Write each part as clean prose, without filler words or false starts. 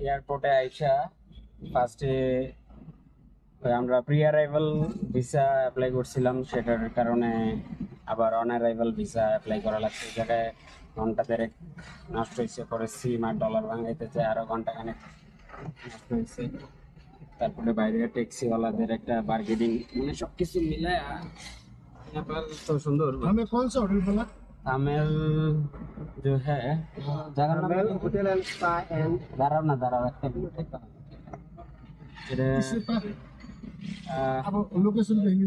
এয়ারপোর্টে আইসা ফার্স্টে আমরা প্রি অ্যারাইভাল ভিসা অ্যাপ্লাই করছিলাম, সেটার কারণে আবার অন অ্যারাইভাল ভিসা অ্যাপ্লাই করা লাগছে। এই জায়গায় ঘন্টা দেড়েক নষ্ট হয়েছে, পরে সিম আর ডলার ভাঙাইতে চাই আরো ঘন্টা খানেক নষ্ট হয়েছে। তারপরে বাইরে ট্যাক্সিওয়ালাদের একটা বার্গেনিং, মানে সবকিছু মিলে नेपाल तो सुंदर। हमें कौन सा होटल बोला? तामिल जो है जगह नाम होटल एंड स्पा एंड दाराव একটা মিনিট একটা এটা किसी पर अब लोकेशन भेज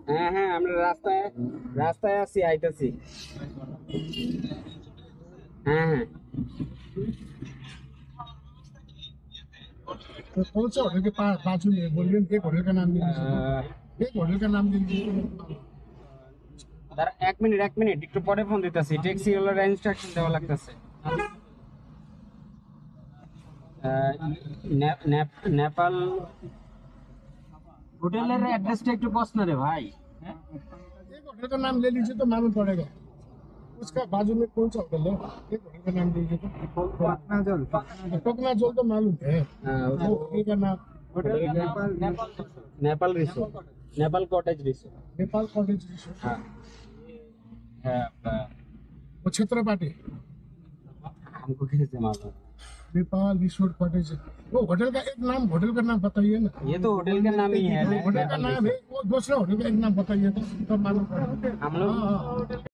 হ্যাঁ হ্যাঁ আমরা রাস্তায় রাস্তায় আছি, আইতাছি। হ্যাঁ হ্যাঁ तो कौन सा होटल के पास बाजू में बोलिए, एक होटल का नाम दीजिए, एक होटल का नाम दीजिए। দাঁড়া এক মিনিট একটু পরে ফোন দিতেছি, ট্যাক্সি ওলার ইনস্ট্রাকশন দেওয়া লাগতেছে। নেপাল হোটেলের অ্যাড্রেসটা একটু প্রশ্ন রে ভাই। एक होटल का नाम ले लीजिए तो मालूम पड़ेगा उसका बाजू में कौन सा होटल है। एक होटल का नाम दीजिए तो टोकना जोल तो मालूम है। वो होटल का नाम Nepal resort, Nepal cottage resort. Nepal cottage resort. हाँ है आपका, वो छत्रपाटी हमको कैसे मालूम? Nepal resort cottage. वो होटल का एक नाम, होटल का नाम बताइए ना। ये तो होटल का नाम ही है। होटल का नाम है, वो दूसरा होटल का एक नाम बताइए तो मालूम पड़ेगा। हम लोग